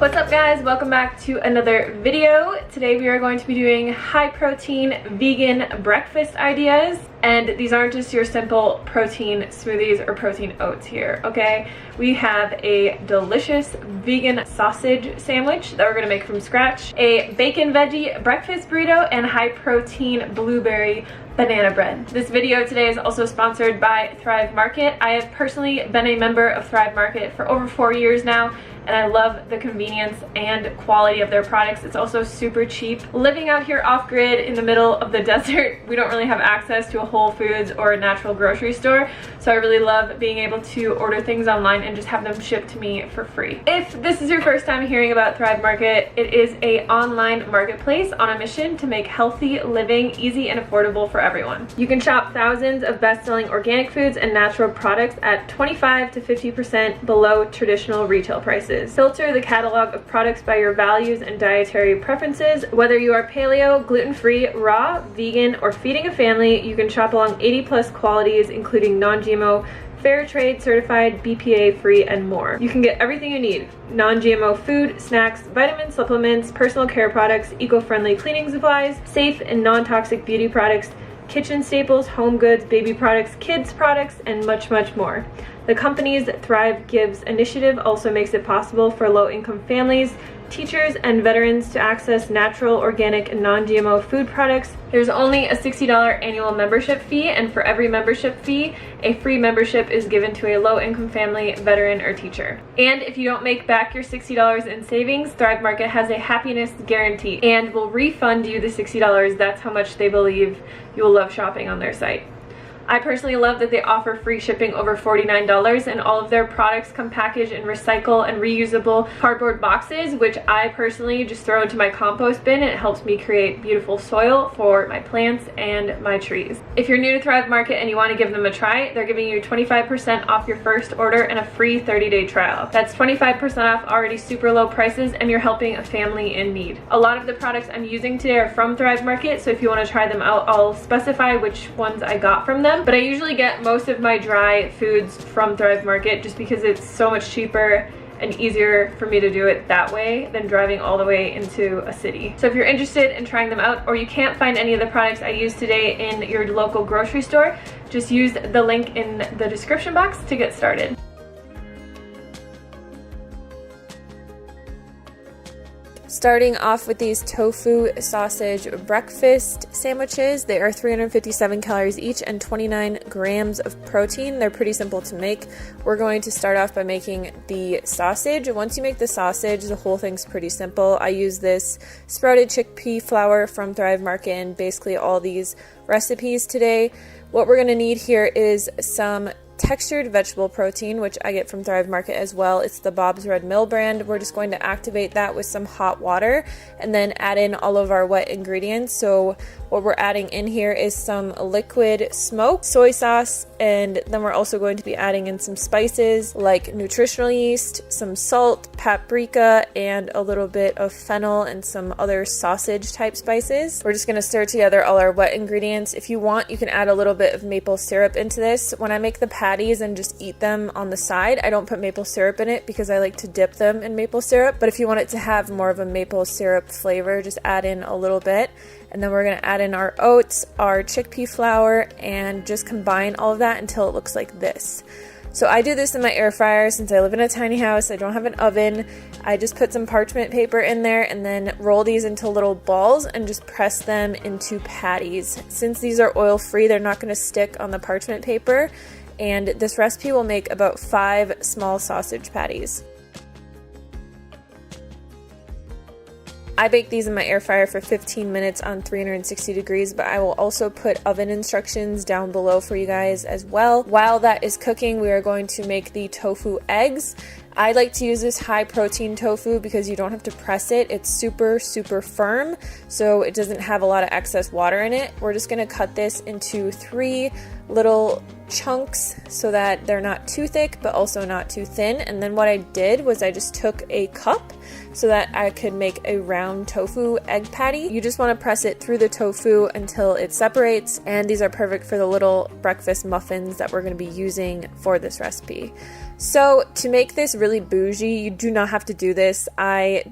What's up guys, welcome back to another video. Today we are going to be doing high protein vegan breakfast ideas, and these aren't just your simple protein smoothies or protein oats here, okay? We have a delicious vegan sausage sandwich that we're gonna make from scratch, a bacon veggie breakfast burrito, and high protein blueberry banana bread. This video today is also sponsored by Thrive Market. I have personally been a member of Thrive Market for over 4 years now, and I love the convenience and quality of their products. It's also super cheap. Living out here off-grid in the middle of the desert, we don't really have access to a Whole Foods or a natural grocery store, so I really love being able to order things online and just have them shipped to me for free. If this is your first time hearing about Thrive Market, it is an online marketplace on a mission to make healthy living easy and affordable for everyone. You can shop thousands of best-selling organic foods and natural products at 25 to 50% below traditional retail prices. Filter the catalog of products by your values and dietary preferences. Whether you are paleo, gluten-free, raw, vegan, or feeding a family, you can shop along 80+ qualities, including non-GMO, fair trade certified, BPA free, and more. You can get everything you need: non-GMO food, snacks, vitamins, supplements, personal care products, eco-friendly cleaning supplies, safe and non-toxic beauty products, kitchen staples, home goods, baby products, kids products, and much, much more. The company's Thrive Gives initiative also makes it possible for low-income families, teachers, and veterans to access natural, organic, and non-GMO food products. There's only a $60 annual membership fee, and for every membership fee, a free membership is given to a low-income family, veteran, or teacher. And if you don't make back your $60 in savings, Thrive Market has a happiness guarantee and will refund you the $60. That's how much they believe you will love shopping on their site. I personally love that they offer free shipping over $49, and all of their products come packaged in recycle and reusable cardboard boxes, which I personally just throw into my compost bin, and it helps me create beautiful soil for my plants and my trees. If you're new to Thrive Market and you want to give them a try, they're giving you 25% off your first order and a free 30-day trial. That's 25% off already super low prices, and you're helping a family in need. A lot of the products I'm using today are from Thrive Market, so if you want to try them out, I'll specify which ones I got from them. But I usually get most of my dry foods from Thrive Market just because it's so much cheaper and easier for me to do it that way than driving all the way into a city. So if you're interested in trying them out, or you can't find any of the products I used today in your local grocery store, just use the link in the description box to get started. Starting off with these tofu sausage breakfast sandwiches. They are 357 calories each and 29 grams of protein. They're pretty simple to make. We're going to start off by making the sausage. Once you make the sausage, the whole thing's pretty simple. I use this sprouted chickpea flour from Thrive Market in basically all these recipes today. What we're going to need here is some textured vegetable protein, which I get from Thrive Market as well. It's the Bob's Red Mill brand. We're just going to activate that with some hot water and then add in all of our wet ingredients. So what we're adding in here is some liquid smoked soy sauce, and then we're also going to be adding in some spices like nutritional yeast, some salt, paprika, and a little bit of fennel and some other sausage type spices. We're just going to stir together all our wet ingredients. If you want, you can add a little bit of maple syrup into this. When I make the patties and just eat them on the side, I don't put maple syrup in it because I like to dip them in maple syrup. But if you want it to have more of a maple syrup flavor, just add in a little bit. And then we're going to add in our oats, our chickpea flour, and just combine all of that until it looks like this. So I do this in my air fryer since I live in a tiny house. I don't have an oven. I just put some parchment paper in there and then roll these into little balls and just press them into patties. Since these are oil free, they're not going to stick on the parchment paper. And this recipe will make about 5 small sausage patties. I bake these in my air fryer for 15 minutes on 360 degrees, but I will also put oven instructions down below for you guys as well. While that is cooking, we are going to make the tofu eggs. I like to use this high protein tofu because you don't have to press it. It's super, super firm, so it doesn't have a lot of excess water in it. We're just going to cut this into 3 little chunks so that they're not too thick but also not too thin. And then what I did was I just took a cup so that I could make a round tofu egg patty. You just want to press it through the tofu until it separates, and these are perfect for the little breakfast muffins that we're going to be using for this recipe. So to make this really really bougie, you do not have to do this. I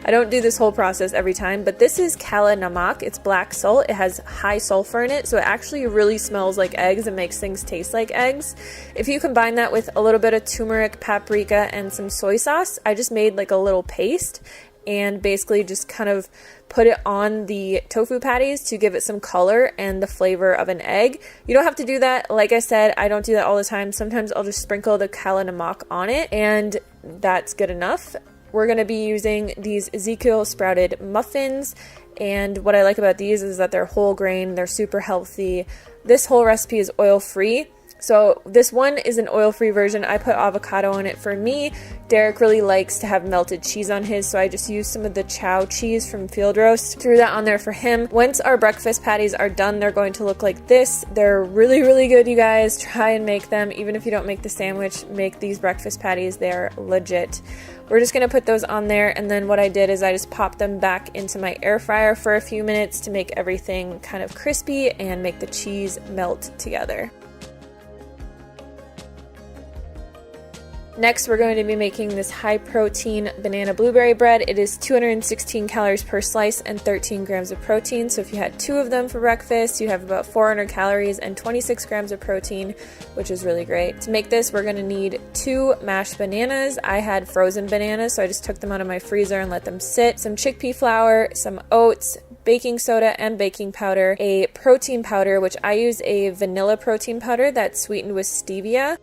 don't do this whole process every time, but this is kala namak. It's black salt. It has high sulfur in it, so it actually really smells like eggs and makes things taste like eggs. If you combine that with a little bit of turmeric, paprika, and some soy sauce, I just made like a little paste and basically just kind of put it on the tofu patties to give it some color and the flavor of an egg. You don't have to do that. Like I said, I don't do that all the time. Sometimes I'll just sprinkle the kala namak on it, and that's good enough. We're going to be using these Ezekiel sprouted muffins, and what I like about these is that they're whole grain, they're super healthy. This whole recipe is oil-free. So this one is an oil-free version. I put avocado on it for me. Derek really likes to have melted cheese on his, so I just used some of the chow cheese from Field Roast. Threw that on there for him. Once our breakfast patties are done, they're going to look like this. They're really, really good, you guys. Try and make them. Even if you don't make the sandwich, make these breakfast patties. They're legit. We're just going to put those on there, and then what I did is I just popped them back into my air fryer for a few minutes to make everything kind of crispy and make the cheese melt together. Next, we're going to be making this high-protein banana blueberry bread. It is 216 calories per slice and 13 grams of protein. So if you had 2 of them for breakfast, you have about 400 calories and 26 grams of protein, which is really great. To make this, we're going to need 2 mashed bananas. I had frozen bananas, so I just took them out of my freezer and let them sit. Some chickpea flour, some oats, baking soda and baking powder, a protein powder, which I use a vanilla protein powder that's sweetened with stevia.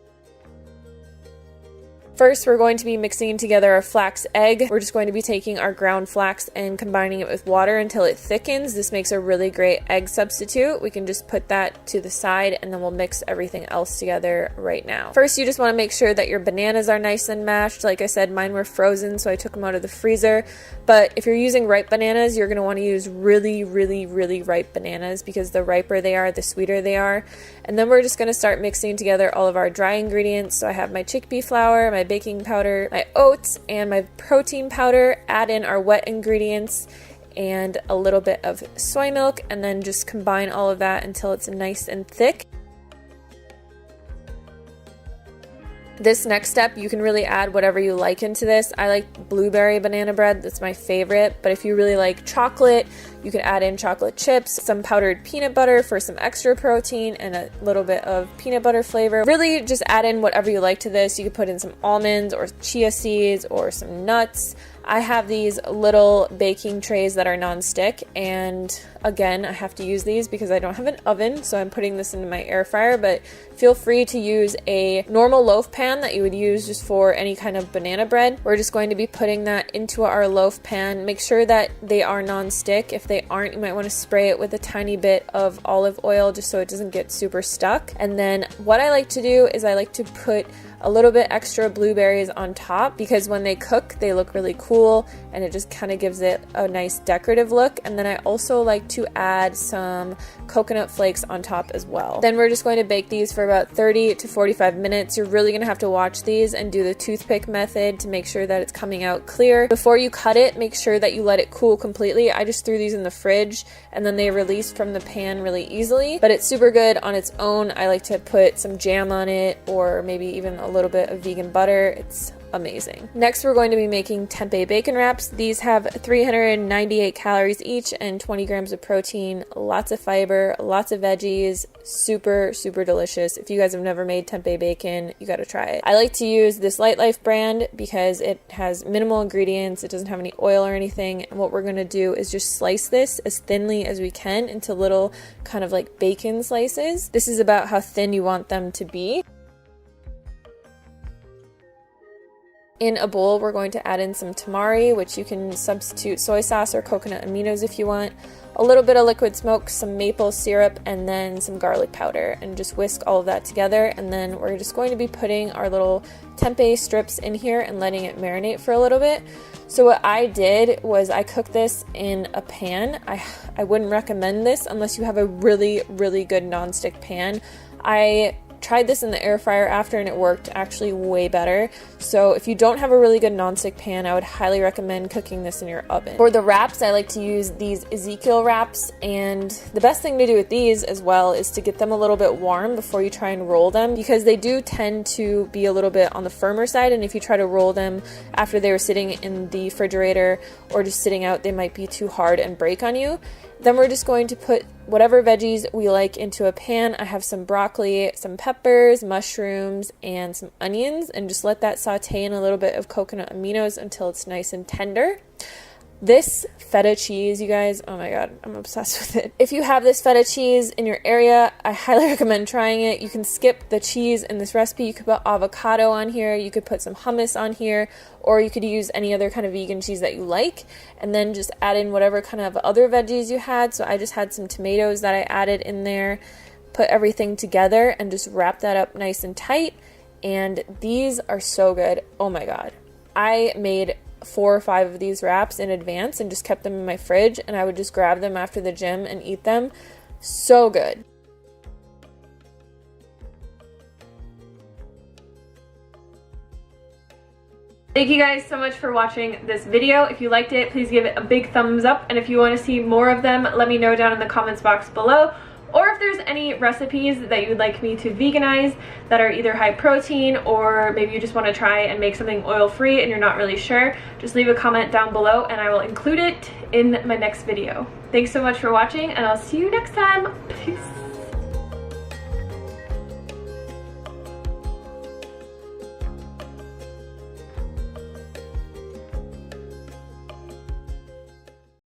First, we're going to be mixing together a flax egg. We're just going to be taking our ground flax and combining it with water until it thickens. This makes a really great egg substitute. We can just put that to the side and then we'll mix everything else together right now. First, you just want to make sure that your bananas are nice and mashed. Like I said, mine were frozen, so I took them out of the freezer. But if you're using ripe bananas, you're going to want to use really, really, really ripe bananas because the riper they are, the sweeter they are. And then we're just going to start mixing together all of our dry ingredients. So I have my chickpea flour, my baking powder, my oats, and my protein powder. Add in our wet ingredients and a little bit of soy milk, and then just combine all of that until it's nice and thick. This next step, you can really add whatever you like into this. I like blueberry banana bread, that's my favorite, but if you really like chocolate, you could add in chocolate chips, some powdered peanut butter for some extra protein, and a little bit of peanut butter flavor. Really just add in whatever you like to this. You could put in some almonds or chia seeds or some nuts. I have these little baking trays that are non-stick, and again, I have to use these because I don't have an oven, so I'm putting this into my air fryer, but feel free to use a normal loaf pan that you would use just for any kind of banana bread. We're just going to be putting that into our loaf pan. Make sure that they are non-stick. If they aren't, you might want to spray it with a tiny bit of olive oil just so it doesn't get super stuck. And then what I like to do is I like to put a little bit extra blueberries on top because when they cook, they look really cool and it just kind of gives it a nice decorative look. And then I also like to add some coconut flakes on top as well. Then we're just going to bake these for about 30 to 45 minutes. You're really going to have to watch these and do the toothpick method to make sure that it's coming out clear. Before you cut it, make sure that you let it cool completely. I just threw these in the fridge and then they released from the pan really easily, but it's super good on its own. I like to put some jam on it or maybe even a little bit of vegan butter. It's amazing. Next, we're going to be making tempeh bacon wraps. These have 398 calories each and 20 grams of protein, lots of fiber, lots of veggies, super, super delicious. If you guys have never made tempeh bacon, you got to try it. I like to use this Light Life brand because it has minimal ingredients. It doesn't have any oil or anything. And what we're going to do is just slice this as thinly as we can into little kind of like bacon slices. This is about how thin you want them to be. In a bowl, we're going to add in some tamari, which you can substitute soy sauce or coconut aminos if you want, a little bit of liquid smoke, some maple syrup, and then some garlic powder, and just whisk all of that together. And then we're just going to be putting our little tempeh strips in here and letting it marinate for a little bit. So what I did was I cooked this in a pan. I wouldn't recommend this unless you have a really, really good nonstick pan. I tried this in the air fryer after and it worked actually way better. So if you don't have a really good nonstick pan, I would highly recommend cooking this in your oven. For the wraps, I like to use these Ezekiel wraps, and the best thing to do with these as well is to get them a little bit warm before you try and roll them, because they do tend to be a little bit on the firmer side, and if you try to roll them after they were sitting in the refrigerator or just sitting out, they might be too hard and break on you. Then we're just going to put whatever veggies we like into a pan. I have some broccoli, some peppers, mushrooms, and some onions, and just let that saute in a little bit of coconut aminos until it's nice and tender. This feta cheese, you guys, oh my god, I'm obsessed with it. If you have this feta cheese in your area, I highly recommend trying it. You can skip the cheese in this recipe. You could put avocado on here, you could put some hummus on here, or you could use any other kind of vegan cheese that you like, and then just add in whatever kind of other veggies you had. So I just had some tomatoes that I added in there, put everything together, and just wrap that up nice and tight. And these are so good. Oh my god. I made 4 or 5 of these wraps in advance and just kept them in my fridge, and I would just grab them after the gym and eat them. So good. Thank you guys so much for watching this video. If you liked it, please give it a big thumbs up, and if you want to see more of them, let me know down in the comments box below. Or if there's any recipes that you'd like me to veganize that are either high protein, or maybe you just want to try and make something oil-free and you're not really sure, just leave a comment down below and I will include it in my next video. Thanks so much for watching, and I'll see you next time. Peace.